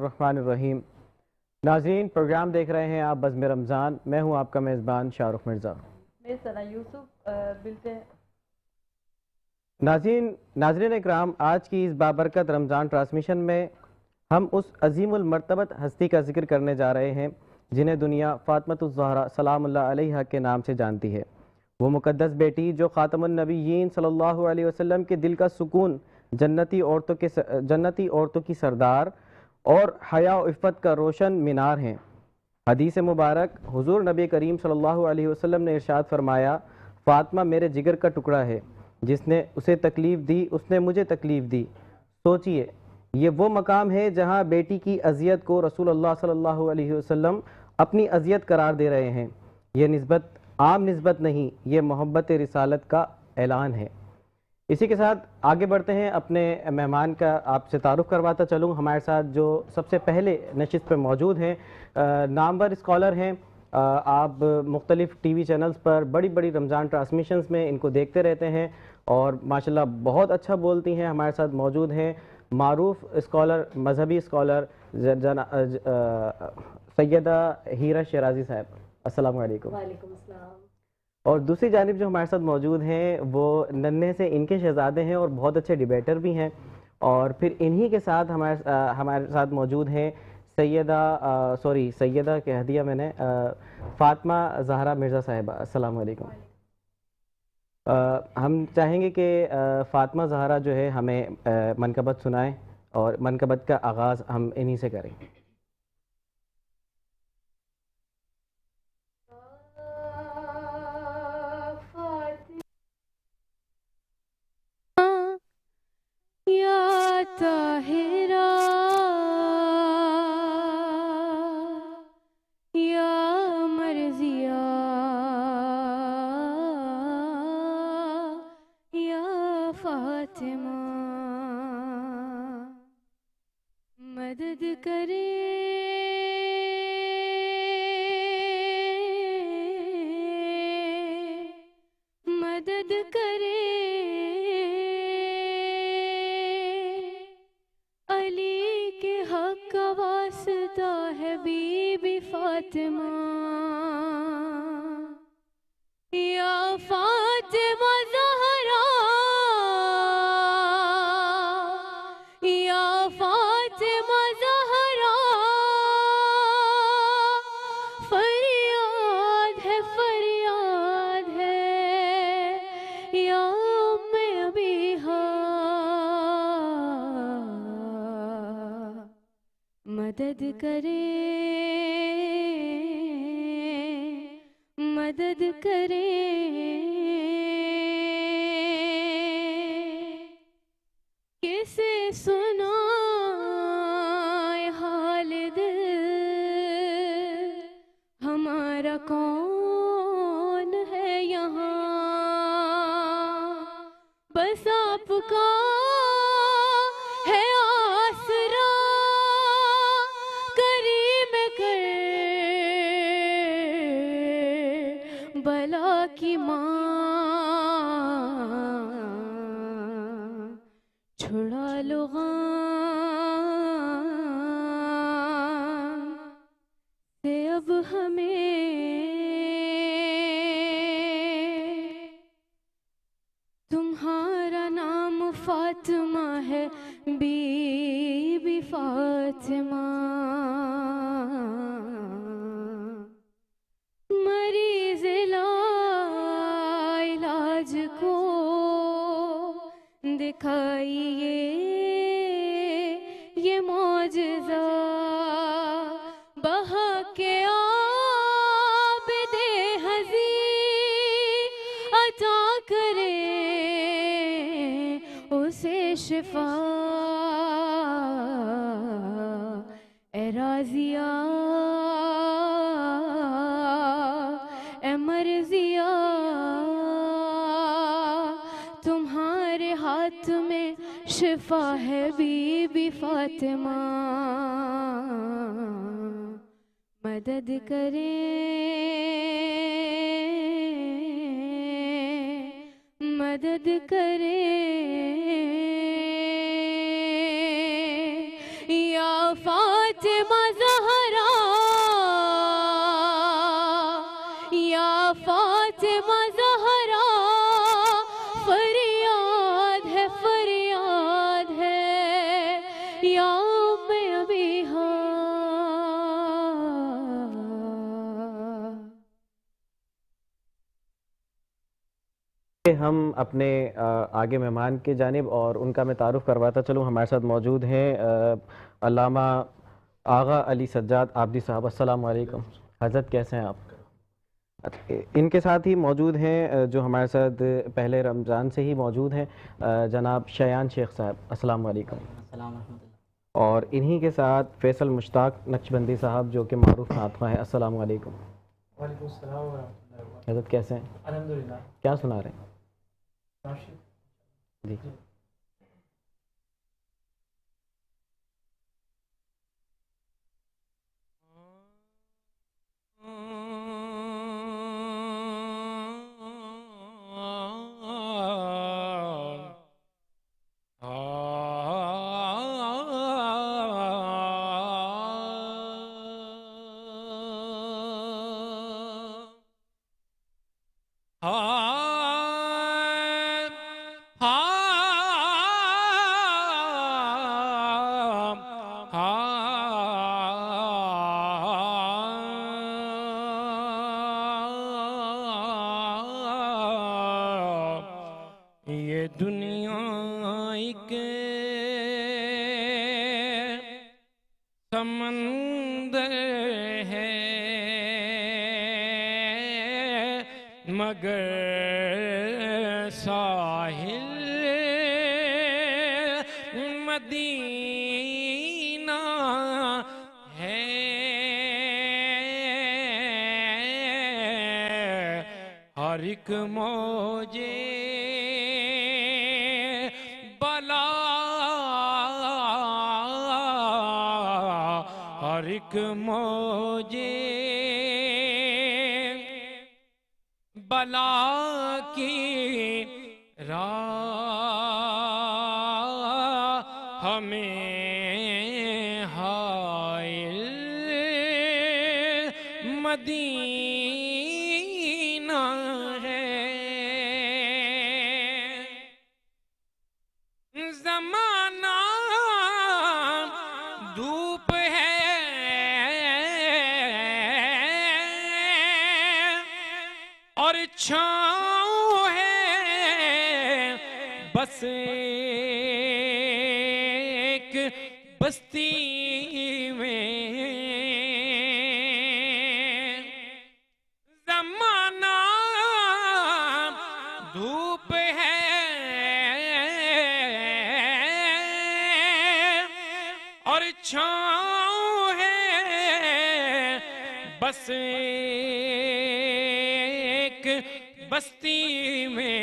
الرحمن الرحیم۔ ناظرین، پروگرام دیکھ رہے ہیں آپ بزم رمضان، میں ہوں آپ کا میزبان شاہ رخ مرزا۔ میں ثنا یوسف ملتے ہیں۔ ناظرین اکرام، آج کی اس بابرکت رمضان ٹرانسمیشن میں ہم اس عظیم المرتبت ہستی کا ذکر کرنے جا رہے ہیں جنہیں دنیا فاطمۃ الزہرا سلام اللہ علیہا کے نام سے جانتی ہے۔ وہ مقدس بیٹی جو خاتم النبیین صلی اللہ علیہ وسلم کے دل کا سکون، جنتی عورتوں کی سردار اور حیا و عفت کا روشن مینار ہیں۔ حدیث مبارک حضور نبی کریم صلی اللہ علیہ وسلم نے ارشاد فرمایا، فاطمہ میرے جگر کا ٹکڑا ہے، جس نے اسے تکلیف دی اس نے مجھے تکلیف دی۔ سوچئے، یہ وہ مقام ہے جہاں بیٹی کی اذیت کو رسول اللہ صلی اللہ علیہ وسلم اپنی اذیت قرار دے رہے ہیں۔ یہ نسبت عام نسبت نہیں، یہ محبت رسالت کا اعلان ہے۔ اسی کے ساتھ آگے بڑھتے ہیں، اپنے مہمان کا آپ سے تعارف کرواتا چلوں۔ ہمارے ساتھ جو سب سے پہلے نشست پہ موجود ہیں، نامور اسکالر ہیں، آپ مختلف ٹی وی چینلز پر بڑی بڑی رمضان ٹرانسمیشنز میں ان کو دیکھتے رہتے ہیں اور ماشاءاللہ بہت اچھا بولتی ہیں۔ ہمارے ساتھ موجود ہیں معروف اسکالر، مذہبی اسکالر سیدہ ہیرا شیرازی صاحب۔ السلام علیکم۔ وعلیکم السلام۔ اور دوسری جانب جو ہمارے ساتھ موجود ہیں وہ ننھے سے ان کے شہزادے ہیں اور بہت اچھے ڈیبیٹر بھی ہیں، اور پھر انہی کے ساتھ ہمارے ساتھ موجود ہیں سیدہ کہہ دیا میں نے، فاطمہ زہرا مرزا صاحبہ۔ السلام علیکم۔ ہم چاہیں گے کہ فاطمہ زہرا جو ہے ہمیں منقبت سنائیں، اور منقبت کا آغاز ہم انہی سے کریں۔ طاہرہ یا مرضیہ یا فاطمہ، مدد کرے مدد کرے علی کے حق کا واسطہ ہے بی بی فاطمہ، یا فاطمہ زہرا یا فاطمہ زہرا، فریاد ہے یا ام ابیہا، مدد کرے مدد کرے۔ کیسے سنائے حال دل ہمارا، کون ہے یہاں، بس آپ کا ہے آسرا، کریم کر بلا کی ماں، چھڑا لو غام سے اب ہمیں، تمہارا نام فاطمہ ہے بی بی فاطمہ، مریض علاج کو دکھائیے یہ معجزہ، بہا کے آب دے ہزی عطا کرے اسے شفا، اے راضیہ اے مرضیہ، تمہارے ہاتھ میں شفا ہے بی بی فاطمہ، مدد کریں مدد کریں یا فاطمہ فاطمہ زہرا یا فاطمہ زہرا فریاد ہے یا ام ابیہا. ہم اپنے آگے مہمان کی جانب اور ان کا میں تعارف کرواتا چلوں. ہمارے ساتھ موجود ہیں علامہ آغا علی سجاد آبدی صاحب. السلام علیکم حضرت، کیسے ہیں آپ؟ ان کے ساتھ ہی موجود ہیں جو ہمارے ساتھ پہلے رمضان سے ہی موجود ہیں جناب شایان شیخ صاحب. السلام علیکم. السلام ورحمۃ اللہ. اور انہی کے ساتھ فیصل مشتاق نقشبندی صاحب جو کہ معروف ناطقہ ہیں. السلام علیکم. وعلیکم السلام ورحمۃ اللہ. حضرت کیسے ہیں؟ الحمدللہ. کیا سنا رہے ہیں؟ جی یہ دنیا ایک سمندر ہے مگر ساحل مدینہ ہے. ہر ایک موجے بلا، ہر ایک موجے بلا کی راہ ہمیں حائل مدینہ ہے. زمانہ دھوپ ہے اور چھاؤں ہے، بس ایک بستی میں. زمانہ دھوپ ہے اور چھاؤں ہے، بس ایک بستی میں.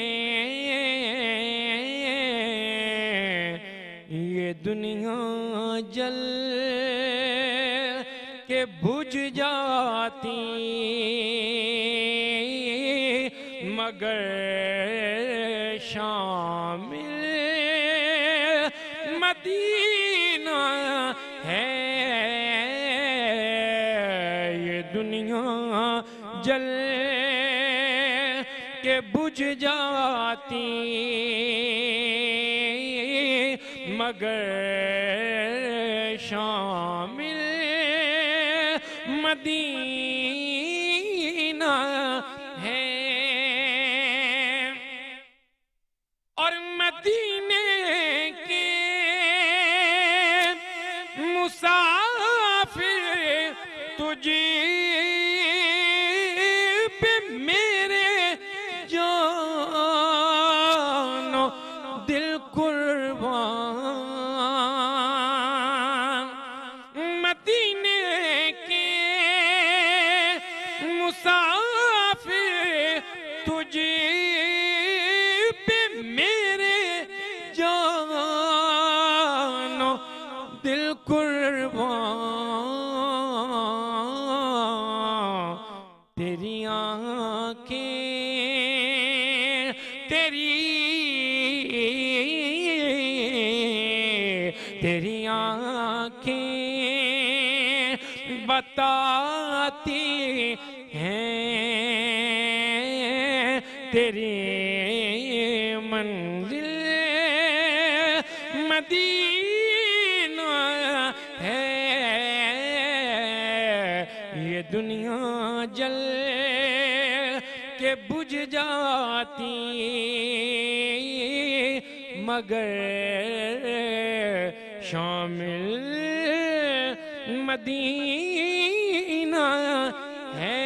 یہ دنیا جل کے بجھ جاتی مگر شامل مدینہ ہے. یہ دنیا جل کے بجھ جاتی مگر شامل مدینہ ہے. اور مدینے کے مسافر تجھے پہ میرے جان و دل قربان. مدینے کے مسافر تجھے پہ میرے جان و دل قربان. تیری آنکھیں تیری آنکھیں بتاتی ہیں تیری منزل مدینہ ہے، یہ دنیا جل کے بجھ جاتی مگر شامل مدینہ ہے،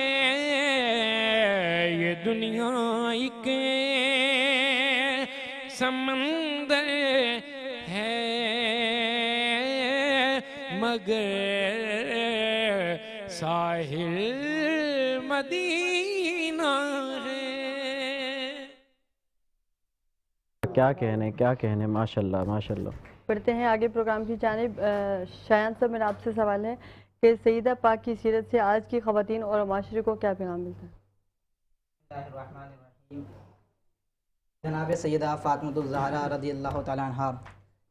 یہ دنیا ایک سمندر ہے مگر ساحل مدینہ ہے۔ کیا کہنے ماشاءاللہ ماشاءاللہ۔ پڑھتے ہیں آگے پروگرام کی جانب۔ شایان صاحب، میرا آپ سے سوال ہے کہ سیدہ پاک کی سیرت سے آج کی خواتین اور معاشرے کو کیا پیغام ملتا ہے؟ بسم اللہ الرحمن الرحیم۔ جناب سیدہ فاطمۃ الزہرا رضی اللہ تعالیٰ عنہ،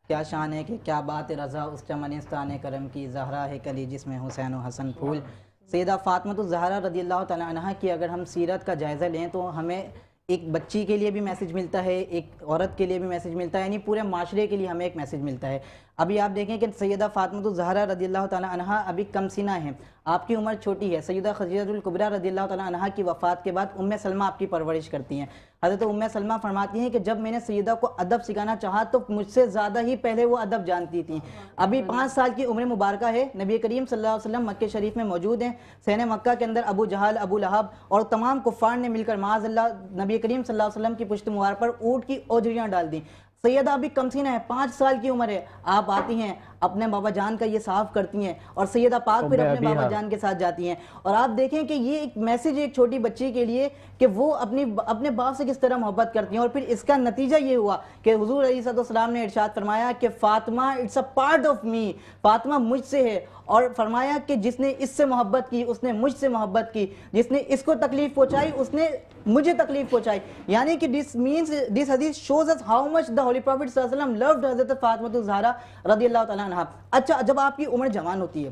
کیا شان ہے کہ کیا بات رضا اس چمنستان کرم کی، زہرا ہے کلی جس میں حسین و حسن پھول۔ سیدہ فاطمۃ الزہرا رضی اللہ تعالیٰ عنہ کی اگر ہم سیرت کا جائزہ لیں تو ہمیں ایک بچی کے لیے بھی میسج ملتا ہے، ایک عورت کے لیے بھی میسج ملتا ہے، یعنی پورے معاشرے کے لیے ہمیں ایک میسج ملتا ہے۔ ابھی آپ دیکھیں کہ سیدہ فاطمۃ الزہرا رضی اللہ تعالیٰ عنہ ابھی کم سنہ ہیں، آپ کی عمر چھوٹی ہے۔ سیدہ خدیجہ الکبریٰ رضی اللہ تعالیٰ عنہ کی وفات کے بعد ام سلمہ آپ کی پرورش کرتی ہیں۔ حضرت ام سلمہ فرماتی ہیں کہ جب میں نے سیدہ کو ادب سکھانا چاہا تو مجھ سے زیادہ ہی پہلے وہ ادب جانتی تھیں۔ ابھی 5 سال کی عمر مبارکہ ہے، نبی کریم صلی اللہ علیہ وسلم مکہ شریف میں موجود ہیں، صحن مکہ کے اندر ابو جہل، ابو لہب اور تمام کفار نے مل کر معاذ اللہ نبی کریم صلی اللہ علیہ وسلم کی پشت مبارک پر اونٹ کی اوجریاں ڈال دیں۔ سیدہ ابھی کمسینہ ہے، 5 سال کی عمر ہے، آپ آتی ہیں اپنے بابا جان کا یہ صاف کرتی ہیں اور سیدہ پاک پھر اپنے بابا جان کے ساتھ جاتی ہیں، اور آپ دیکھیں کہ یہ ایک میسیج ایک چھوٹی بچی کے لیے کہ وہ اپنے باپ سے کس طرح محبت کرتی ہیں، اور پھر اس کا نتیجہ یہ ہوا کہ حضور علیہ السلام نے ارشاد فرمایا کہ Fatima it's a part of me, Fatima مجھ سے ہے، اور فرمایا کہ جس نے اس سے محبت کی اس نے مجھ سے محبت کی، جس نے اس کو تکلیف پہنچائی اس نے مجھے تکلیف پہنچائی، یعنی کہ this hadith shows us how much the Holy Prophet صلی اللہ علیہ وسلم loved حضرت فاطمۃ الزہرا رضی اللہ تعالیٰ عنہ۔ اچھا، جب آپ کی عمر جوان ہوتی ہے،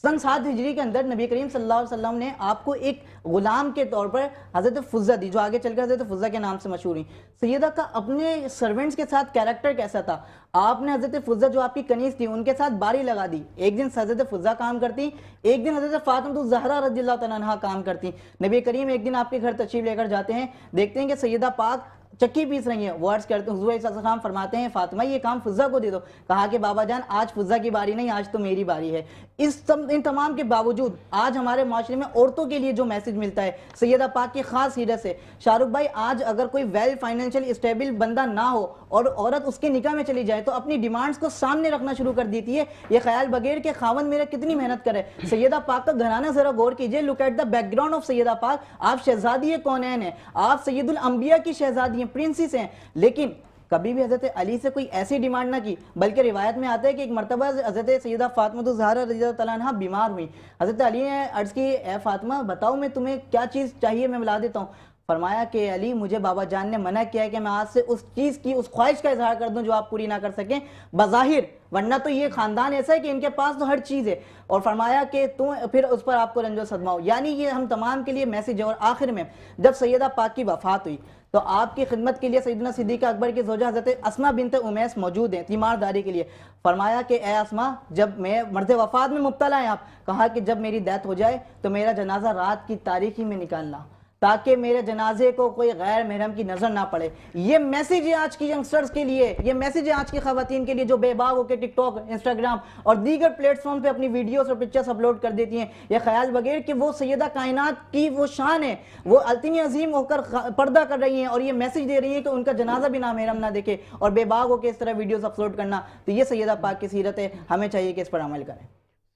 سن 7 ہجری کے اندر نبی کریم صلی اللہ علیہ وسلم نے آپ کو ایک غلام کے طور پر حضرت فضہ دی، جو آگے چل کر حضرت فضہ کے نام سے مشہور ہیں۔ سیدہ کا اپنے سرونٹس کے ساتھ کیریکٹر کیسا تھا؟ آپ نے حضرت فضہ جو آپ کی کنیز تھی ان کے ساتھ باری لگا دی، ایک دن حضرت فضہ کام کرتی، ایک دن حضرت فاطمۃ الزہرا رضی اللہ تعالیٰ عنہ کام کرتی۔ نبی کریم ایک دن آپ کے گھر تشریف لے کر جاتے ہیں، دیکھتے ہیں کہ سیدہ پاک چکی پیس رہی ہیں، وہ عرض کرتے ہیں، حضور علیہ السلام فرماتے ہیں فاطمہ یہ کام فضہ کو دے دو۔ کہا کہ بابا جان آج فضہ کی باری نہیں، آج تو میری باری ہے۔ ان تمام کے باوجود آج ہمارے معاشرے میں عورتوں کے لیے جو میسج ملتا ہے سیدہ پاک کی خاص سیرت سے، شاہ رخ بھائی آج اگر کوئی ویل فائنینشیل اسٹیبل بندہ نہ ہو اور عورت اس کے نکاح میں چلی جائے تو اپنی ڈیمانڈز کو سامنے رکھنا شروع کر دیتی ہے، یہ خیال بغیر کہ خاوند میرا کتنی محنت کرے۔ سیدہ پاک کا گھرانہ ذرا غور کیجئے، look at the background of سیدہ پاک، آپ شہزادی کونین ہیں، آپ سید الانبیاء کی شہزادی ہیں، پرنسس ہیں، لیکن کبھی بھی حضرت علی سے کوئی ایسی ڈیمانڈ نہ کی، بلکہ روایت میں آتا ہے کہ ایک مرتبہ حضرت سیدہ فاطمۃ الزہرا رضی اللہ تعالیٰ عنہ بیمار ہوئی، حضرت علی نے عرض کی اے فاطمہ بتاؤ میں تمہیں کیا چیز چاہیے میں ملا دیتا ہوں۔ فرمایا کہ علی مجھے بابا جان نے منع کیا ہے کہ میں آج سے اس چیز کی اس خواہش کا اظہار کر دوں جو آپ پوری نہ کر سکیں بظاہر، ورنہ تو یہ خاندان ایسا ہے کہ ان کے پاس تو ہر چیز ہے، اور فرمایا کہ تم پھر اس پر آپ کو رنج و صدمہ ہو، یعنی یہ ہم تمام کے لیے میسیج ہے۔ اور آخر میں جب سیدہ پاک کی وفات ہوئی تو آپ کی خدمت کے لیے سیدنا صدیقہ اکبر کی زوجہ حضرت اسماء بنت امیس موجود ہیں تیمارداری کے لیے۔ فرمایا کہ اے اسماء جب میں مرض وفات میں مبتلا ہیں آپ، کہا کہ جب میری ڈیتھ ہو جائے تو میرا جنازہ رات کی تاریکی میں نکالنا تاکہ میرے جنازے کو کوئی غیر محرم کی نظر نہ پڑے۔ یہ میسیج ہے آج کی ینگسٹرز کے لیے، یہ میسیج ہے آج کی خواتین کے لیے جو بے باک ہو کے ٹک ٹاک، انسٹاگرام اور دیگر پلیٹ فارم پہ اپنی ویڈیوز اور پکچرز اپلوڈ کر دیتی ہیں، یہ خیال بغیر کہ وہ سیدہ کائنات کی وہ شان ہے، وہ اتنی عظیم ہو کر پردہ کر رہی ہیں اور یہ میسیج دے رہی ہیں کہ ان کا جنازہ بھی نامحرم نہ دیکھے اور بے باک ہو کے اس طرح ویڈیوز اپلوڈ کرنا۔ تو یہ سیدہ پاک کی سیرت ہے، ہمیں چاہیے کہ اس پر عمل کریں۔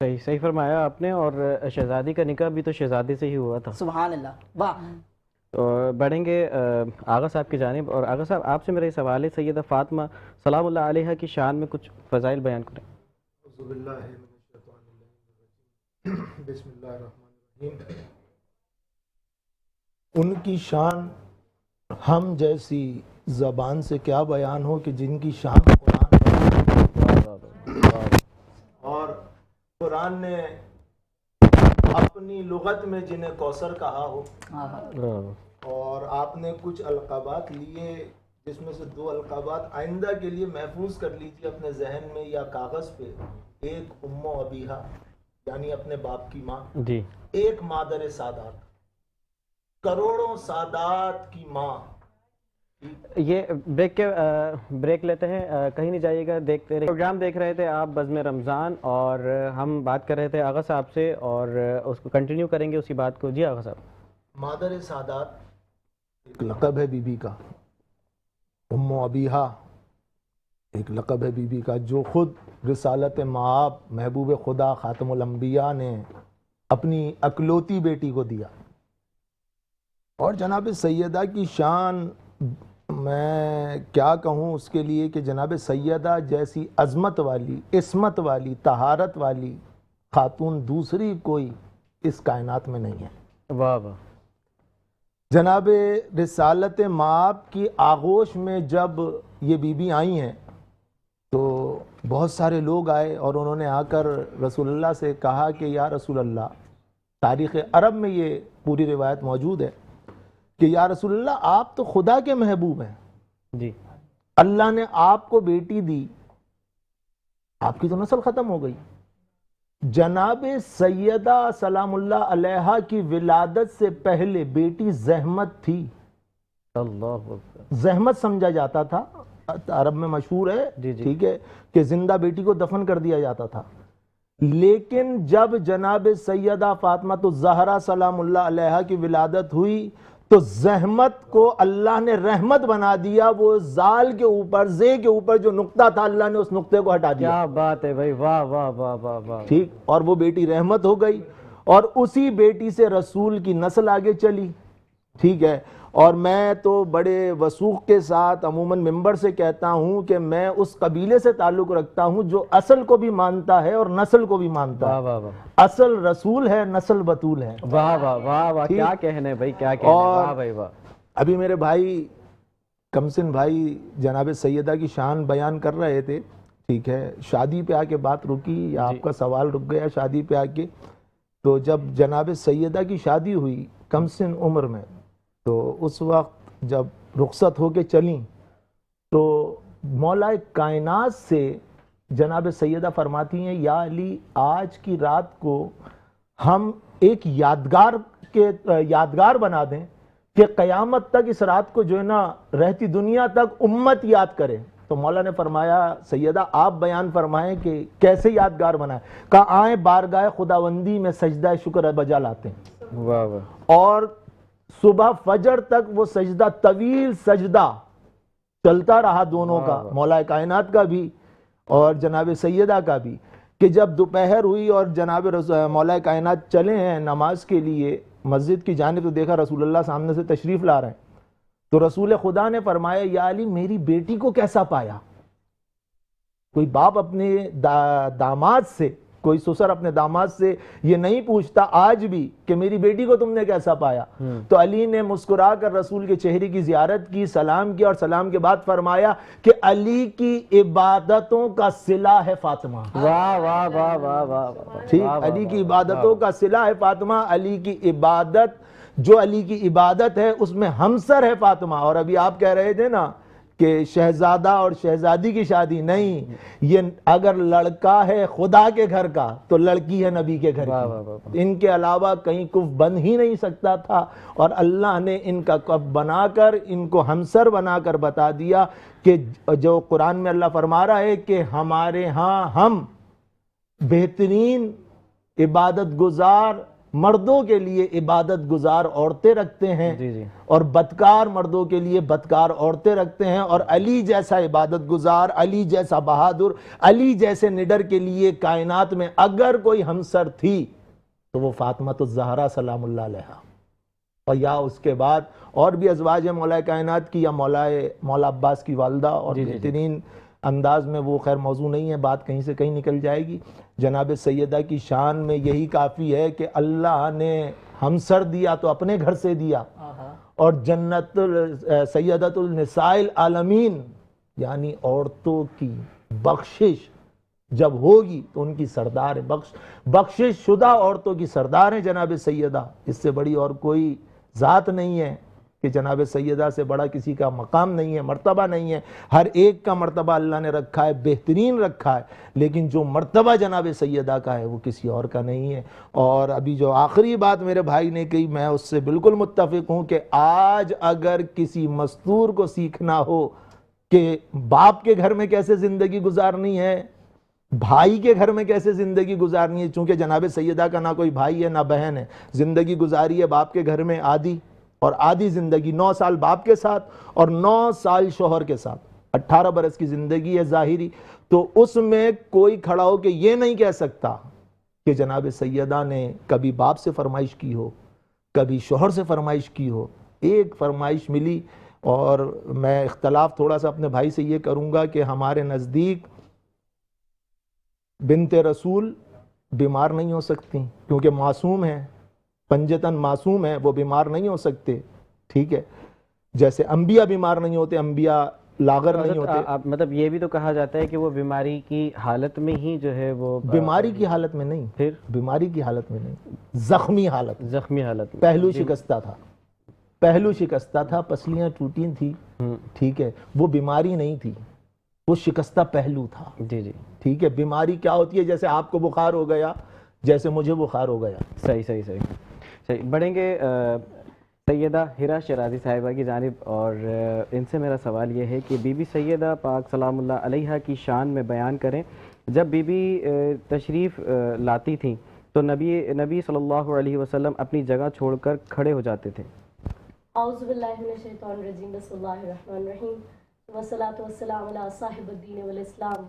صحیح فرمایا آپ نے، اور شہزادی کا نکاح بھی تو شہزادی سے ہی ہوا تھا۔ سبحان اللہ، واہ۔ اور بڑھیں گے آغا صاحب کی جانب، اور آغا صاحب آپ سے میرا یہ سوال ہے سیدہ فاطمہ سلام اللہ علیہ کی شان میں کچھ فضائل بیان کریں۔ بسم اللہ الرحمن الرحیم۔ ان کی شان ہم جیسی زبان سے کیا بیان ہو کہ جن کی شان قرآن، اور قرآن نے اپنی لغت میں جنہیں کوثر کہا ہو، واہ، اور آپ نے کچھ القابات لیے جس میں سے 2 القابات آئندہ کے لیے محفوظ کر لیجیے اپنے ذہن میں یا کاغذ پہ. ایک ام و ابیہا یعنی اپنے باپ کی ماں، جی ایک مادر سادات، کروڑوں سادات کی ماں. یہ بریک لیتے ہیں، کہیں نہیں جائیے گا، دیکھتے رہیے. پروگرام دیکھ رہے تھے آپ بزم رمضان، اور ہم بات کر رہے تھے آغا صاحب سے، اور اس کو کنٹینیو کریں گے اسی بات کو. جی آغا صاحب. مادر سادات ایک لقب ہے بی بی کا، ام و ابیہا ایک لقب ہے بی بی کا، جو خود رسالت مآب محبوب خدا خاتم الانبیاء نے اپنی اکلوتی بیٹی کو دیا. اور جناب سیدہ کی شان میں کیا کہوں اس کے لیے کہ جناب سیدہ جیسی عظمت والی، عصمت والی، طہارت والی خاتون دوسری کوئی اس کائنات میں نہیں ہے. واہ واہ. جناب رسالت مآب کی آغوش میں جب یہ بی بی آئی ہیں تو بہت سارے لوگ آئے اور انہوں نے آ کر رسول اللہ سے کہا کہ یا رسول اللہ، تاریخ عرب میں یہ پوری روایت موجود ہے کہ یا رسول اللہ آپ تو خدا کے محبوب ہیں، جی اللہ نے آپ کو بیٹی دی، آپ کی تو نسل ختم ہو گئی. جناب سیدہ سلام اللہ علیہا کی ولادت سے پہلے بیٹی زحمت تھی. اللہ اکبر. زحمت سمجھا جاتا تھا، عرب میں مشہور ہے، جی جی. ٹھیک ہے، کہ زندہ بیٹی کو دفن کر دیا جاتا تھا. لیکن جب جناب سیدہ فاطمہ الزہرا سلام اللہ علیہا کی ولادت ہوئی تو زحمت کو اللہ نے رحمت بنا دیا. وہ زال کے اوپر، زے کے اوپر جو نقطہ تھا اللہ نے اس نقطے کو ہٹا دیا. کیا بات ہے بھائی، واہ واہ واہ واہ واہ. ٹھیک، اور وہ بیٹی رحمت ہو گئی، اور اسی بیٹی سے رسول کی نسل آگے چلی. ٹھیک ہے، اور میں تو بڑے وثوق کے ساتھ عموماً ممبر سے کہتا ہوں کہ میں اس قبیلے سے تعلق رکھتا ہوں جو اصل کو بھی مانتا ہے اور نسل کو بھی مانتا واہ ہے. واہ واہ اصل رسول ہے، نسل بطول ہے. واہ واہ واہ واہ. کیا کہنے بھائی، کیا کہنے. اور واہ بھائی واہ. ابھی میرے بھائی کمسن بھائی جناب سیدہ کی شان بیان کر رہے تھے، ٹھیک ہے، شادی پہ آ کے بات رکی یا آپ کا سوال رک گیا شادی پہ آ کے. تو جب جناب سیدہ کی شادی ہوئی کمسن عمر میں، تو اس وقت جب رخصت ہو کے چلیں تو مولا کائنات سے جناب سیدہ فرماتی ہیں یا علی آج کی رات کو ہم ایک یادگار بنا دیں کہ قیامت تک اس رات کو جو ہے نا رہتی دنیا تک امت یاد کرے. تو مولا نے فرمایا سیدہ آپ بیان فرمائیں کہ کیسے یادگار بنائیں. کہا آئیں بارگاہ خداوندی میں سجدہ شکر بجا لاتے ہیں. واہ واہ. اور صبح فجر تک وہ سجدہ، طویل سجدہ چلتا رہا دونوں کا، مولا کائنات کا بھی اور جناب سیدہ کا بھی. کہ جب دوپہر ہوئی اور جناب مولا کائنات چلے ہیں نماز کے لیے مسجد کی جانب، تو دیکھا رسول اللہ سامنے سے تشریف لا رہے ہیں. تو رسول خدا نے فرمایا یا علی میری بیٹی کو کیسا پایا. کوئی باپ اپنے داماد سے، کوئی سسر اپنے داماد سے یہ نہیں پوچھتا آج بھی کہ میری بیٹی کو تم نے کیسا پایا. تو علی نے مسکرا کر رسول کے چہرے کی زیارت کی، سلام کیا، اور سلام کے بعد فرمایا کہ علی کی عبادتوں کا صلہ ہے فاطمہ. واہ واہ واہ واہ واہ. ٹھیک، علی کی عبادتوں کا صلہ ہے فاطمہ. علی کی عبادت، جو علی کی عبادت ہے اس میں ہمسر ہے فاطمہ. اور ابھی آپ کہہ رہے تھے نا کہ شہزادہ اور شہزادی کی شادی نہیں، یہ اگر لڑکا ہے خدا کے گھر کا تو لڑکی ہے نبی کے گھر کی. ان کے علاوہ کہیں کف بن ہی نہیں سکتا تھا، اور اللہ نے ان کا کف بنا کر ان کو ہمسر بنا کر بتا دیا کہ جو قرآن میں اللہ فرما رہا ہے کہ ہمارے ہاں ہم بہترین عبادت گزار مردوں کے لیے عبادت گزار عورتیں رکھتے ہیں، اور بدکار مردوں کے لیے بدکار عورتیں رکھتے ہیں. اور علی جیسا عبادت گزار، علی جیسا بہادر، علی جیسے نڈر کے لیے کائنات میں اگر کوئی ہمسر تھی تو وہ فاطمہ الزہرا سلام اللہ علیہا. اور یا اس کے بعد اور بھی ازواج ہیں مولا کائنات کی، یا مولا عباس کی والدہ، اور بہترین انداز میں وہ خیر موضوع نہیں ہے، بات کہیں سے کہیں نکل جائے گی. جناب سیدہ کی شان میں یہی کافی ہے کہ اللہ نے ہمسر دیا تو اپنے گھر سے دیا، اور جنت سیدۃ النساء العالمین یعنی عورتوں کی بخشش جب ہوگی تو ان کی سردار ہے، بخشش شدہ عورتوں کی سردار ہیں جناب سیدہ. اس سے بڑی اور کوئی ذات نہیں ہے کہ جناب سیدہ سے بڑا کسی کا مقام نہیں ہے، مرتبہ نہیں ہے. ہر ایک کا مرتبہ اللہ نے رکھا ہے، بہترین رکھا ہے، لیکن جو مرتبہ جناب سیدہ کا ہے وہ کسی اور کا نہیں ہے. اور ابھی جو آخری بات میرے بھائی نے کہی، میں اس سے بالکل متفق ہوں کہ آج اگر کسی مستور کو سیکھنا ہو کہ باپ کے گھر میں کیسے زندگی گزارنی ہے، بھائی کے گھر میں کیسے زندگی گزارنی ہے، چونکہ جناب سیدہ کا نہ کوئی بھائی ہے نہ بہن ہے، زندگی گزاری ہے باپ کے گھر میں آدھی، اور آدھی زندگی 9 سال باپ کے ساتھ اور 9 سال شوہر کے ساتھ، 18 برس کی زندگی ہے ظاہری. تو اس میں کوئی کھڑا ہو کہ یہ نہیں کہہ سکتا کہ جناب سیدہ نے کبھی باپ سے فرمائش کی ہو، کبھی شوہر سے فرمائش کی ہو. ایک فرمائش ملی، اور میں اختلاف تھوڑا سا اپنے بھائی سے یہ کروں گا کہ ہمارے نزدیک بنت رسول بیمار نہیں ہو سکتی کیونکہ معصوم ہیں، پنجتن معصوم ہیں، وہ بیمار نہیں ہو سکتے. ٹھیک ہے، جیسے انبیاء بیمار نہیں ہوتے، انبیاء لاغر نہیں ہوتے. مطلب یہ بھی تو کہا جاتا ہے کہ وہ بیماری کی حالت میں ہی جو ہے وہ بیماری کی حالت میں نہیں، پھر بیماری کی حالت میں نہیں، زخمی حالت میں. پہلو شکستہ تھا، پہلو شکستہ تھا، پسلیاں ٹوٹی تھی. ٹھیک ہے، وہ بیماری نہیں تھی، وہ شکستہ پہلو تھا. جی جی ٹھیک ہے، بیماری کیا ہوتی ہے؟ جیسے آپ کو بخار ہو گیا، جیسے مجھے بخار ہو گیا. صحیح. بڑھیں گے سیدہ ہرا شیرازی صاحبہ کی جانب، اور ان سے میرا سوال یہ ہے کہ بی بی سیدہ پاک سلام اللہ علیہا کی شان میں بیان کریں. جب بی بی تشریف لاتی تھیں تو نبی صلی اللہ علیہ وسلم اپنی جگہ چھوڑ کر کھڑے ہو جاتے تھے. اعوذ باللہ من الشیطان الرجیم، بسم اللہ الرحمن الرحیم، والصلاة والسلام علی صاحب الدین والاسلام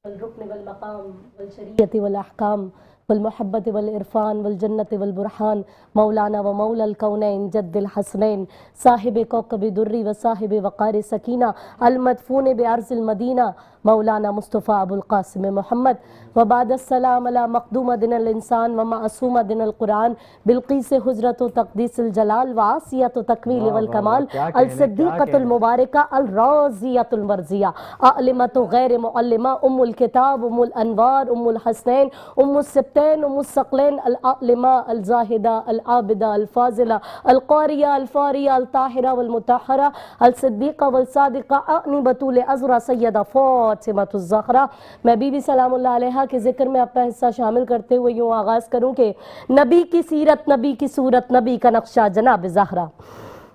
والرکن والمقام والشریعت والاحکام والمحبت والعرفان والجنت والبرحان، مولانا و مولا الکونین جد الحسنین، صاحب کوكب دری و صاحب وقار سکینہ، المدفون بارض المدینہ، مولانا مصطفیٰ ابو القاسم محمد. وبعد السلام علی مقدوم دن الانسان و معصوم دن القرآن، بلقیس حجرت و تقدیس الجلال و عاصیت و تکمیل والکمال، الصدیقۃ المبارکہ الراضیۃ المرضیہ، عالمۃ غیر معلمہ، ام الکتاب، ام الانوار، ام الحسنین، ام السبتین، ام الثقلین، العالمہ الزاہدہ العابدہ الفاضلہ القاریہ الفاریہ الطاہرہ والمطہرہ، الصدیقہ والصادقہ، اعنی بطول عذرا سیدہ فاطمۃ الزہرا. میں بی بی سلام اللہ علیہ کے ذکر میں اپنا حصہ شامل کرتے ہوئے یوں آغاز کروں کہ نبی کی سیرت، نبی کی صورت، نبی کا نقشہ جناب زہرا،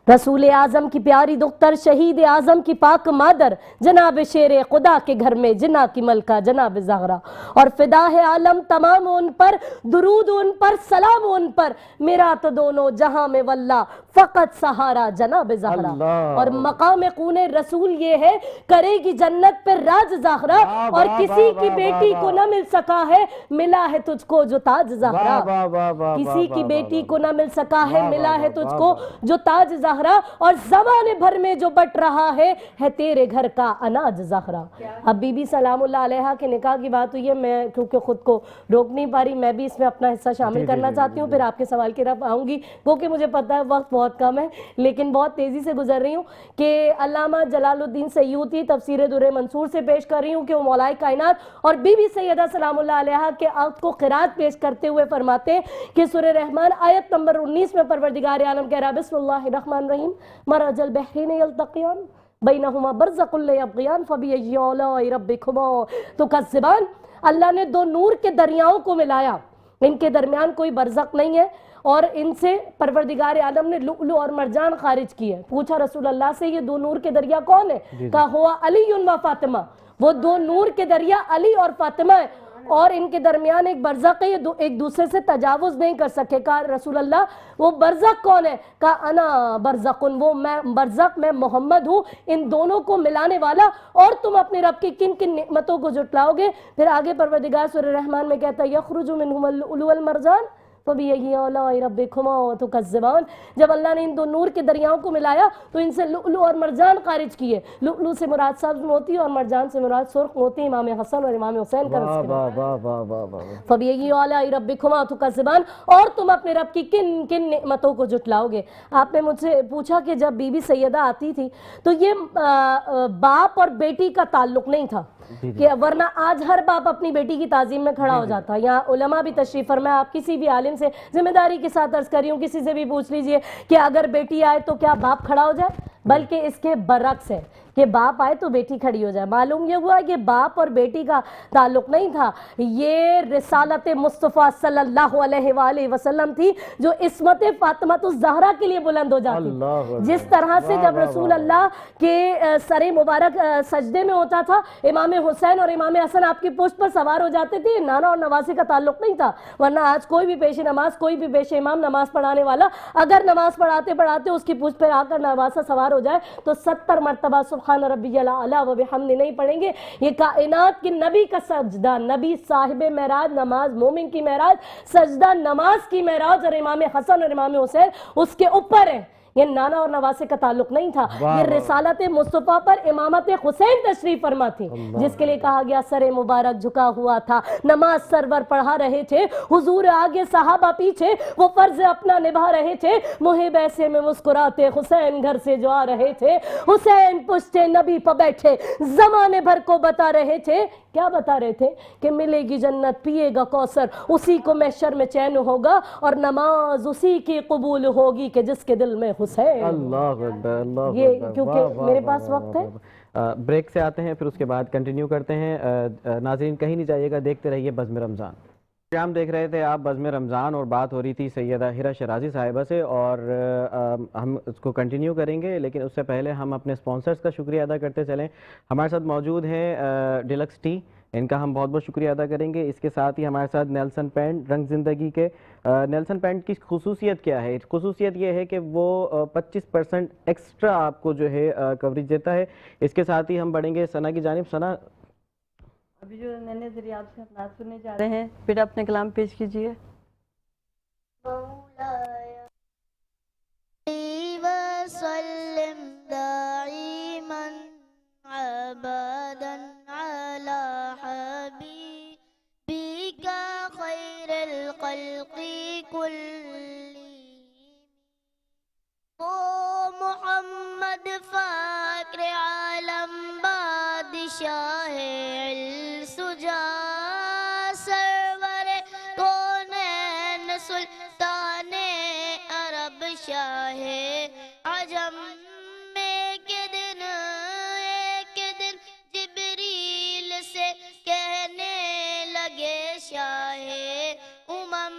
رسول اعظم کی پیاری دختر، شہید اعظم کی پاک مادر، جناب شیر خدا کے گھر میں جنا کی ملکہ جناب زہرا، اور فدا ہے عالم تمام ان پر، درود ان پر، سلام ان پر، میرا تو دونوں جہاں میں واللہ فقط سہارا جناب زہرا. اور مقام خون رسول یہ ہے، کرے گی جنت پر راج زہرا، اور کسی کی بیٹی کو نہ مل سکا ہے، ملا ہے تجھ کو جو تاج زہرا. کسی کی بیٹی کو نہ مل سکا ہے، ملا ہے تجھ کو جو تاج زہرا، اور زمانے بھر میں جو بٹ رہا ہے تیرے گھر کا اناج زہرا. اب بی بی سلام اللہ علیہ کے نکاح کی بات ہوئی ہے، میں کیونکہ خود کو روک نہیں پا رہی، میں بھی اس میں اپنا حصہ شامل کرنا چاہتی ہوں، پھر آپ کے سوال کی طرف آؤں گی، کیونکہ مجھے پتہ ہے وقت بہت کم ہے، لیکن بہت تیزی سے گزر رہی ہوں کہ علامہ جلال الدین سیوطی تفسیر در منصور سے پیش کر رہی ہوں کہ وہ مولائے کائنات اور بی بی سیدہ سلام اللہ علیہ کے عقد کو قرات پیش کرتے ہوئے فرماتے ہیں کہ سورہ رحمان آیت نمبر 19 میں پروردگار عالم کہہ رہا بسم اللہ الرحمن الرحیم، مرج البحرین یلتقیان بینہما برزخ لا یبغیان فبأی آلاء ربکما تکذبان. اللہ نے دو نور کے دریاؤں کو ملایا، ان کے درمیان کوئی برزخ نہیں ہے، اور ان سے پروردگار عالم نے لؤلؤ اور مرجان خارج کی ہے. پوچھا رسول اللہ سے یہ دو نور کے دریا کون ہے؟ کہا ہوا علی و فاطمہ، وہ دو نور کے دریا علی اور فاطمہ ہے، اور ان کے درمیان ایک برزخ ہے، یہ ایک دوسرے سے تجاوز نہیں کر سکے. کہا رسول اللہ وہ برزخ کون ہے؟ کہا انا برزخ، وہ میں برزخ، میں محمد ہوں، ان دونوں کو ملانے والا. اور تم اپنے رب کی کن کن نعمتوں کو جھٹلاؤ گے؟ پھر آگے پروردگار سورہ رحمان میں کہتا ہے یخرج منہم اللؤلؤ والمرجان فبأی آلاء ربکما تکذبان. جب اللہ نے ان دو نور کے دریاؤں کو ملایا تو ان سے لؤلؤ اور مرجان خارج کیے. لؤلؤ سے مراد سبز موتی اور مرجان سے مراد سرخ موتی، امام حسن اور امام حسین کا فبأی آلاء ربکما تکذبان. اور تم اپنے رب کی کن کن نعمتوں کو جھٹلاؤ گے؟ آپ نے مجھ سے پوچھا کہ جب بی بی سیدہ آتی تھی تو یہ باپ اور بیٹی کا تعلق نہیں تھا، کہ ورنہ آج ہر باپ اپنی بیٹی کی تعظیم میں کھڑا ہو جاتا ہے. یہاں علماء بھی تشریف فرمائے. آپ کسی بھی عالم سے ذمہ داری کے ساتھ عرض کر رہی ہوں, کسی سے بھی پوچھ لیجئے کہ اگر بیٹی آئے تو کیا باپ کھڑا ہو جائے, بلکہ اس کے برعکس ہے کہ باپ آئے تو بیٹی کھڑی ہو جائے. معلوم یہ ہوا کہ باپ اور بیٹی کا تعلق نہیں تھا, یہ رسالت مصطفیٰ صلی اللہ علیہ وآلہ وسلم تھی جو عصمت فاطمہ الزہرا کے لیے بلند ہو جاتی. جس طرح سے جب رسول اللہ کے سر مبارک سجدے میں ہوتا تھا, امام حسین اور امام حسن آپ کی پشت پر سوار ہو جاتے تھے, نانا اور نواسے کا تعلق نہیں تھا. ورنہ آج کوئی بھی پیش نماز, کوئی بھی پیش امام نماز پڑھانے والا اگر نماز پڑھاتے پڑھاتے اس کی پشت پر آ کر نواسا سوار ہو جائے تو 70 مرتبہ سبحان ربی الاعلیٰ و بحمدہ نہیں پڑھیں گے. یہ کائنات کی نبی کا سجدہ, نبی صاحب معراج نماز, مومن کی معراج سجدہ نماز کی معراج, اور امام حسن اور امام حسین اس کے اوپر ہیں. یہ نانا اور نواسے کا تعلق نہیں تھا, یہ رسالت مصطفیٰ پر امامت حسین تشریف فرما تھی, جس کے لیے کہا گیا سر مبارک جھکا ہوا تھا, نماز سرور پڑھا رہے تھے, حضور آگے صحابہ پیچھے, وہ فرض اپنا نبھا رہے تھے, محب ایسے میں مسکراتے, حسین گھر سے جو آ رہے تھے, حسین پشت نبی پر بیٹھے زمانے بھر کو بتا رہے تھے. کیا بتا رہے تھے؟ کہ ملے گی جنت, پیے گا کوثر, اسی کو محشر میں چین ہوگا, اور نماز اسی کی قبول ہوگی کہ جس کے دل میں حسین. اللہ اکبر, اللہ یہ اکبر. کیونکہ میرے پاس وقت ہے, بریک سے آتے ہیں, پھر اس کے بعد کنٹینیو کرتے ہیں. ناظرین کہیں نہیں جائیے گا, دیکھتے رہیے بزم رمضان. ہم دیکھ رہے تھے آپ بزم رمضان, اور بات ہو رہی تھی سیدہ ہیرا شرازی صاحبہ سے, اور ہم اس کو کنٹینیو کریں گے, لیکن اس سے پہلے ہم اپنے سپانسرز کا شکریہ ادا کرتے چلیں. ہمارے ساتھ موجود ہیں ڈیلکس ٹی, ان کا ہم بہت بہت شکریہ ادا کریں گے. اس کے ساتھ ہی ہمارے ساتھ نیلسن پینٹ رنگ زندگی کے. نیلسن پینٹ کی خصوصیت کیا ہے؟ خصوصیت یہ ہے کہ وہ 25% ایکسٹرا آپ کو جو ہے کوریج دیتا ہے. اس کے ساتھ ہی ہم بڑھیں گے ثنا کی جانب. ثنا, ابھی جو نئے نئے ذریعے آپ سے نعت سننے جا رہے ہیں, پھر اپنے کلام پیش کیجیے. وسلم دائما ابدا على حبيبك خير الخلق كلهم محمد فاخر عالم بادشاہ السجا سرور کونین سلطان عرب شاہ عجم. ایک دن جبریل سے کہنے لگے شاہ امم,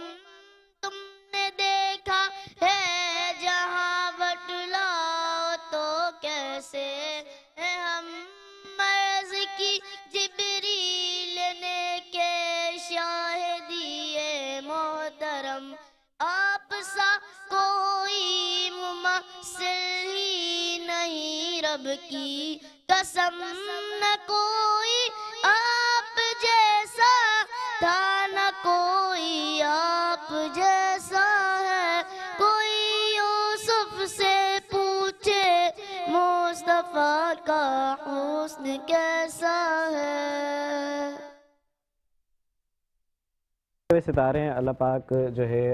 تم نے دیکھا ہے جہاں بتلاؤ تو کیسے ہم مرض کی جبریل نے کہ شاہ دیے محترم, آپ سا کوئی ممثل ہی نہیں رب کی قسم, نہ کوئی آپ جیسا تھا, نہ کوئی آپ جیسا ہے. کوئی یوسف سے پوچھے مصطفیٰ کا حسن کیسا ہے. ستارے ہیں, اللہ پاک جو ہے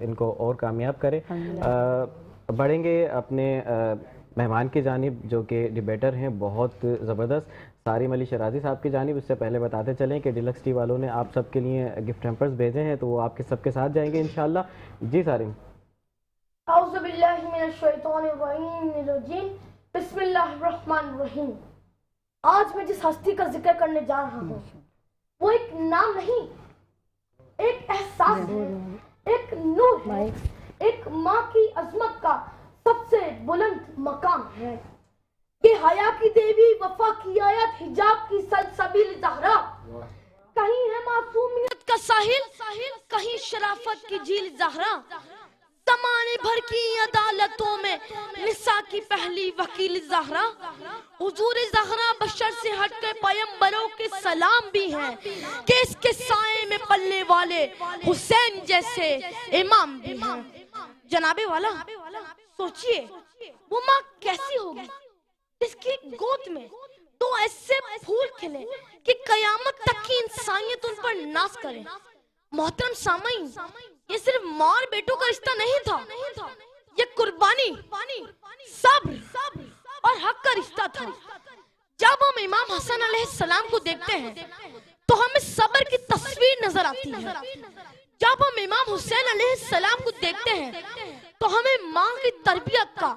ان کو اور کامیاب کرے. بڑھیں گے اپنے مہمان کی جانب جو کہ ڈیبیٹر ہیں بہت زبردست, سارم علی شرازی صاحب کی جانب. اس سے پہلے بتاتے چلیں کہ ڈیلکس ٹی والوں نے آپ سب کے لیے گفٹ ہیمپرز بھیجے ہیں, تو وہ آپ کے سب کے ساتھ جائیں گے انشاءاللہ. جی سارم. اعوذ باللہ من الشیطان الرجیم, بسم اللہ الرحمن الرحیم. آج میں جس ہستی کا ذکر کرنے جا رہا ہوں وہ ایک نام نہیں, ایک احساس ہے, ایک نور ہے, ایک ماں کی عظمت کا سب سے بلند مقام ہے. یہ حیا کی دیوی, وفا کی آیت, حجاب کی سلسبیل زہرا. کہیں ہے معصومیت کا ساحل, کہیں شرافت کی جھیل زہرا. زمانے بھر کی عدالتوں میں نساء کی پہلی وکیل زہرا. حضور زہرا بشر سے ہٹ کے پیغمبروں کے سلام بھی ہیں, کہ اس کے سائے میں پلنے والے حسین جیسے امام بھی ہیں. جناب والا سوچئے وہ ماں کیسی ہوگی جس کی گود میں تو ایسے پھول کھلے کہ قیامت تک کی انسانیت ان پر ناز کرے. محترم سامعین, یہ صرف ماں اور بیٹوں کا رشتہ نہیں تھا, یہ قربانی, صبر اور حق کا رشتہ تھا. جب ہم امام حسن علیہ السلام کو دیکھتے ہیں تو ہمیں صبر کی تصویر نظر آتی ہے. جب ہم امام حسین علیہ السلام کو دیکھتے ہیں تو ہمیں ماں کی تربیت کا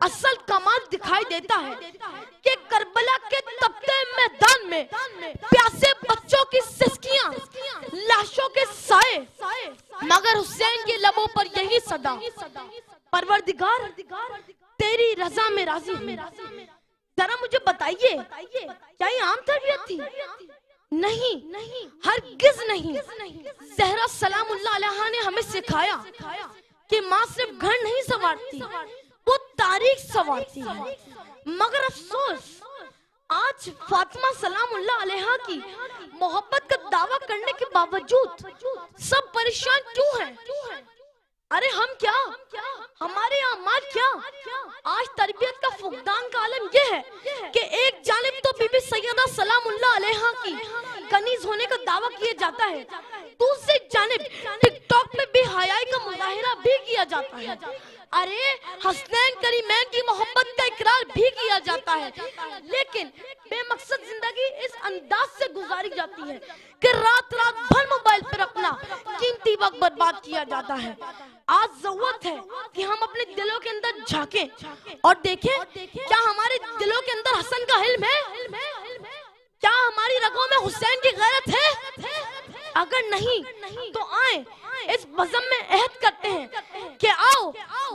اصل کمال دکھائی دیتا ہے کہ کربلا کے تپتے میدان میں پیاسے بچوں کی سسکیاں، لاشوں کے سائے، مگر حسین کے لبوں پر یہی صدا، پروردگار تیری رضا میں راضی ہوں. ذرا مجھے بتائیے کیا یہ عام تربیت تھی؟ نہیں، ہرگز نہیں. زہرا سلام اللہ علیہا نے ہمیں سکھایا کہ ماں صرف گھر نہیں سنوارتی، وہ تاریخ سنوارتی ہے. مگر افسوس آج فاطمہ سلام اللہ علیہا کی محبت کا دعویٰ کرنے کے باوجود سب پریشان کیوں ہیں؟ ارے ہم کیا، ہمارے اعمال کیا؟ آج تربیت کا فقدان کا عالم یہ ہے کہ ایک جانب تو بی بی سیدہ سلام اللہ علیہا کی کنیز ہونے کا دعویٰ کیا جاتا ہے، دوسری جانب ٹک ٹاک میں بے حیائی کا مظاہرہ بھی کیا جاتا ہے. ارے حسنین کریمین کی محبت کا اقرار بھی کیا جاتا ہے، لیکن بے مقصد زندگی اس انداز سے گزاری جاتی ہے کہ رات بھر موبائل پر اپنا قیمتی وقت برباد کیا جاتا ہے. آج ضرورت ہے کہ ہم اپنے دلوں کے اندر جھانکیں اور دیکھیں کیا ہمارے دلوں کے اندر حسن کا علم ہے؟ کیا ہماری رگوں میں حسین کی غیرت ہے؟ اگر نہیں تو آئیں اس بزم میں عہد کرتے ہیں کہ آؤ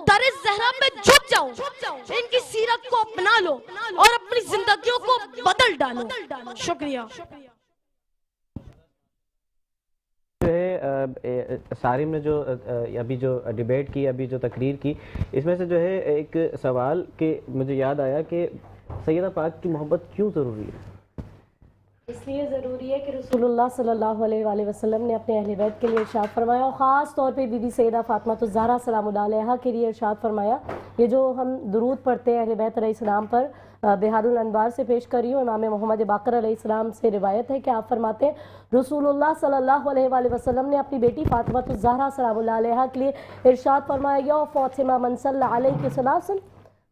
در زہرا پہ جھک جاؤ، ان کی سیرت کو اپنا لو اور اپنی زندگیوں کو بدل ڈالو. شکریہ. جو ہے سارم نے جو ابھی جو ڈیبیٹ کی، ابھی جو تقریر کی، اس میں سے جو ہے ایک سوال کہ مجھے یاد آیا کہ سیدہ پاک کی محبت کیوں ضروری ہے؟ اس لیے ضروری ہے کہ رسول اللہ صلی اللہ علیہ وآلہ وسلم نے اپنے اہل بیت کے لیے ارشاد فرمایا، اور خاص طور پہ بی بی سیدہ فاطمہ الزہرا سلام اللہ علیہا کے لیے ارشاد فرمایا. یہ جو ہم درود پڑھتے ہیں اہل بیت علیہ السلام پر، بہار الانوار سے پیش کر رہی ہوں. امام محمد باقر علیہ السلام سے روایت ہے کہ آپ فرماتے ہیں رسول اللہ صلی اللہ علیہ وآلہ وسلم نے اپنی بیٹی فاطمہ الزہرا سلام اللہ علیہا کے لیے ارشاد فرمایا، یا فاطمہ من صلی علیک ثلاثا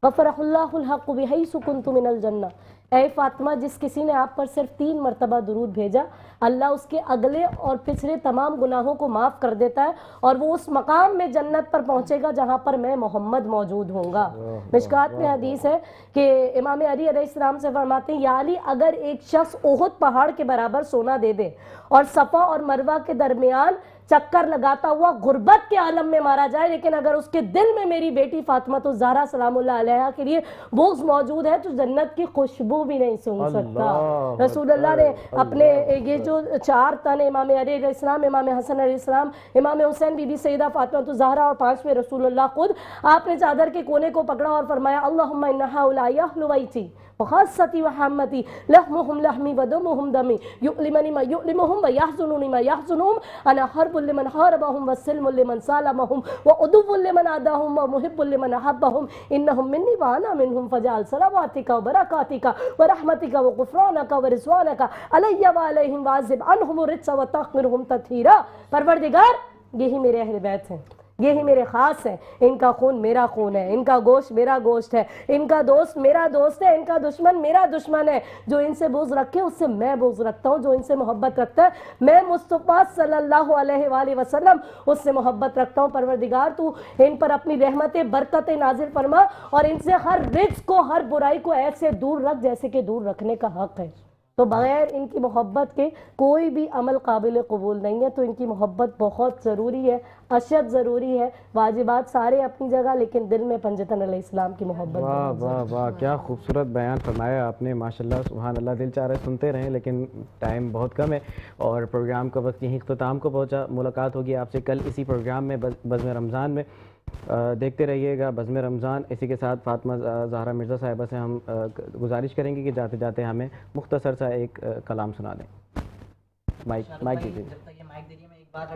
غفرہ اللہ الحق بحیث کنت من الجنہ. اے فاطمہ، جس کسی نے آپ پر صرف 3 مرتبہ درود بھیجا، اللہ اس کے اگلے اور پچھلے تمام گناہوں کو معاف کر دیتا ہے اور وہ اس مقام میں جنت پر پہنچے گا جہاں پر میں محمد موجود ہوں گا. مشکات میں حدیث ہے کہ امام علی علیہ السلام سے فرماتے ہیں، یا علی، اگر ایک شخص احد پہاڑ کے برابر سونا دے دے اور صفا اور مروہ کے درمیان چکر لگاتا ہوا غربت کے عالم میں مارا جائے، لیکن اگر اس کے دل میں میری بیٹی فاطمہ الزہرا سلام اللہ علیہا کے لیے بغض موجود ہے تو جنت کی خوشبو بھی نہیں سن سکتا. رسول اللہ نے اپنے یہ جو 4 تن، امام علی علیہ السلام، امام حسن علیہ السلام، امام حسین، بی بی سیدہ فاطمہ الزہرا اور 5ویں رسول اللہ خود، آپ نے چادر کے کونے کو پکڑا اور فرمایا، اللہم ان ہؤلاء اہل بیتی وخاصتی وحامتی لحمہم لحمی ودمہم دمی یؤلمنی ما یؤلمہم ویحزنونی ما یحزنہم انا حرب لمن حاربہم وسلم لمن سالمہم وعدو لمن عاداہم ومحب لمن احبہم انہم منی وانا منہم فجعل صلواتک وبرکاتک ورحمتک وغفرانک ورضوانک علی وعلیہم واعذب عنہم الرجس وطہرہم تطہیرا. پروردگار، یہی میرے اہل بیت ہیں، یہی میرے خاص ہیں، ان کا خون میرا خون ہے، ان کا گوشت میرا گوشت ہے، ان کا دوست میرا دوست ہے، ان کا دشمن میرا دشمن ہے. جو ان سے بغض رکھے اس سے میں بغض رکھتا ہوں، جو ان سے محبت رکھتا ہے میں مصطفیٰ صلی اللہ علیہ وآلہ وسلم اس سے محبت رکھتا ہوں. پروردگار تو ان پر اپنی رحمتیں برکتیں نازل فرما اور ان سے ہر رزق کو، ہر برائی کو ایسے دور رکھ جیسے کہ دور رکھنے کا حق ہے. تو بغیر ان کی محبت کے کوئی بھی عمل قابل قبول نہیں ہے. تو ان کی محبت بہت ضروری ہے، اشد ضروری ہے. واجبات سارے اپنی جگہ، لیکن دل میں پنجتن علیہ السلام کی محبت. واہ واہ واہ، کیا خوبصورت بیان فرمایا آپ نے، ماشاءاللہ سبحان اللہ. دل چاہ رہے سنتے رہیں لیکن ٹائم بہت کم ہے اور پروگرام کا وقت یہیں اختتام کو پہنچا. ملاقات ہوگی آپ سے کل اسی پروگرام میں بزم رمضان میں. دیکھتے رہیے گا بزم رمضان. اسی کے ساتھ فاطمہ زہرا مرزا صاحبہ سے ہم گزارش کریں گے کہ جاتے جاتے ہمیں مختصر سا ایک کلام سنا دیں. مائک دیجیے.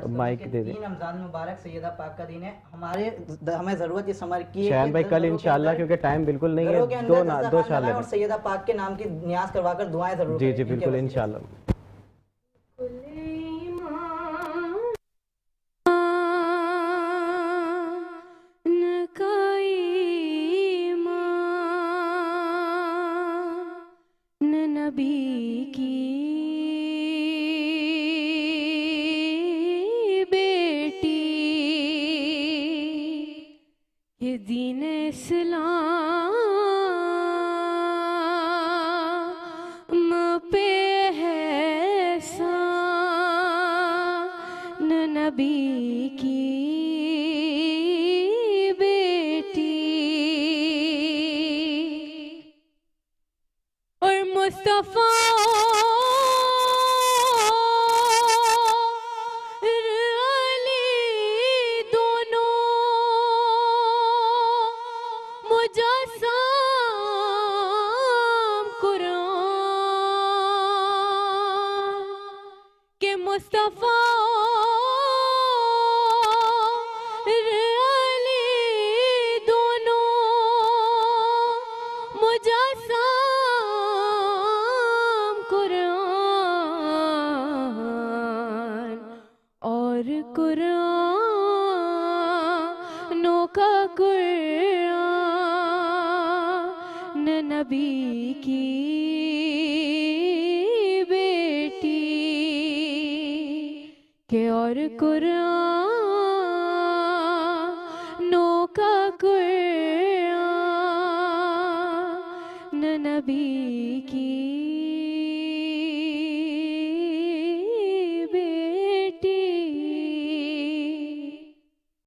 مائک دے دیں. رمضان مبارک سیدہ پاک کا دن ہے. ہمیں ضرورت اس عمر کی شیان بھائی کل انشاءاللہ، کیونکہ ٹائم بالکل نہیں ہے، دو شال اور سیدہ پاک کے نام کی نیاز کروا کر دعائیں ضرور. جی بالکل انشاءاللہ. یہ دین اسلام پہ ہے احسان نبی کی بیٹی اور مصطفیٰ مصطفیٰ علی دونوں مجسم قرآن اور قرآنوں کا قرآن نبی کی کہ اور قرآنوں کا قرآن نبی کی